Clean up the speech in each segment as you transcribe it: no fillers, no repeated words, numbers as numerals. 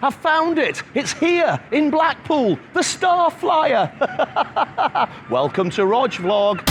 I've found it. It's here in Blackpool, the Starflyer. Welcome to Rog Vlog.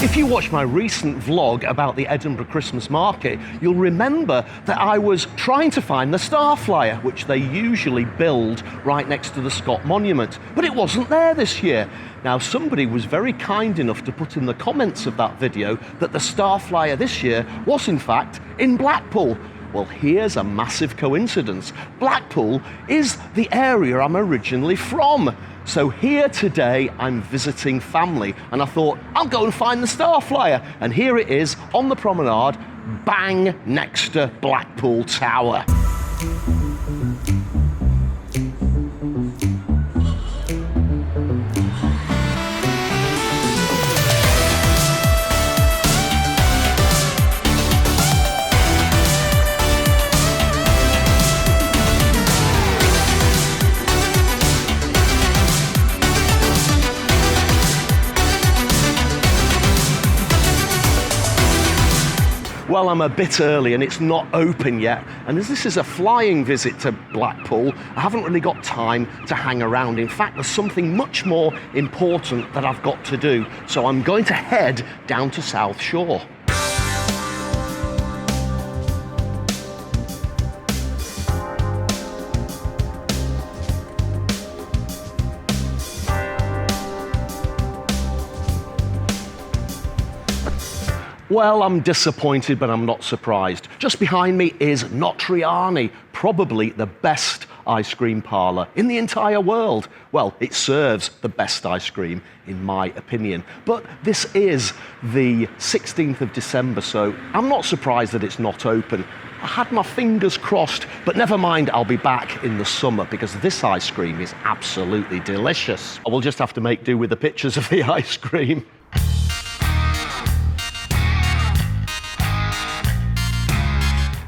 If you watch my recent vlog about the Edinburgh Christmas market, you'll remember that I was trying to find the Starflyer, which they usually build right next to the Scott Monument, but it wasn't there this year. Now, somebody was very kind enough to put in the comments of that video that the Starflyer this year was in fact in Blackpool. Well, here's a massive coincidence. Blackpool is the area I'm originally from. So here today, I'm visiting family, and I thought, I'll go and find the Starflyer. And here it is on the promenade, bang next to Blackpool Tower. Well, I'm a bit early and it's not open yet, and as this is a flying visit to Blackpool, I haven't really got time to hang around. In fact, there's something much more important that I've got to do, so I'm going to head down to South Shore. Well, I'm disappointed, but I'm not surprised. Just behind me is Notriani, probably the best ice cream parlour in the entire world. Well, it serves the best ice cream, in my opinion. But this is the 16th of December, so I'm not surprised that it's not open. I had my fingers crossed, but never mind, I'll be back in the summer because this ice cream is absolutely delicious. I will just have to make do with the pictures of the ice cream.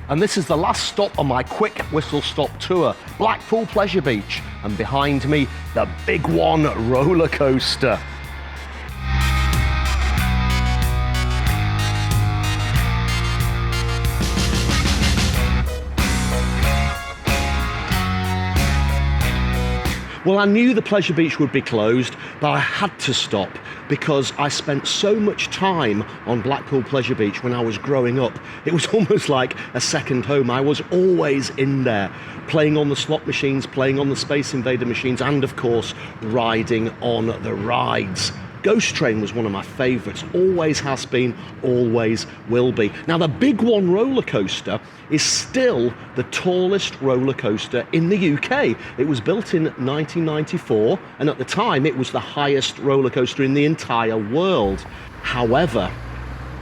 And this is the last stop on my quick whistle-stop tour, Blackpool Pleasure Beach. And behind me, the Big One roller coaster. Well, I knew the Pleasure Beach would be closed, but I had to stop because I spent so much time on Blackpool Pleasure Beach when I was growing up. It was almost like a second home. I was always in there, playing on the slot machines, playing on the Space Invader machines, and of course, riding on the rides. Ghost Train was one of my favourites, always has been, always will be. Now, the Big One roller coaster is still the tallest roller coaster in the UK. It was built in 1994, and at the time it was the highest roller coaster in the entire world. However,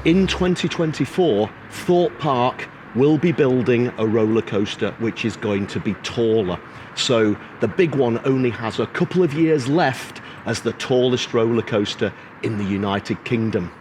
in 2024, Thorpe Park will be building a roller coaster which is going to be taller. So the Big One only has a couple of years left as the tallest roller coaster in the United Kingdom.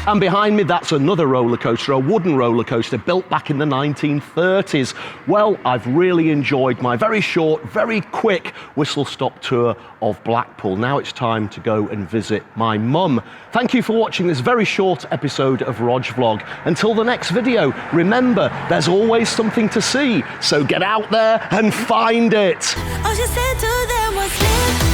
And behind me, that's another roller coaster, a wooden roller coaster built back in the 1930s. Well, I've really enjoyed my very short, very quick whistle-stop tour of Blackpool. Now it's time to go and visit my mum. Thank you for watching this very short episode of Rog Vlog. Until the next video, remember, there's always something to see, so get out there and find it. All she said to them was live.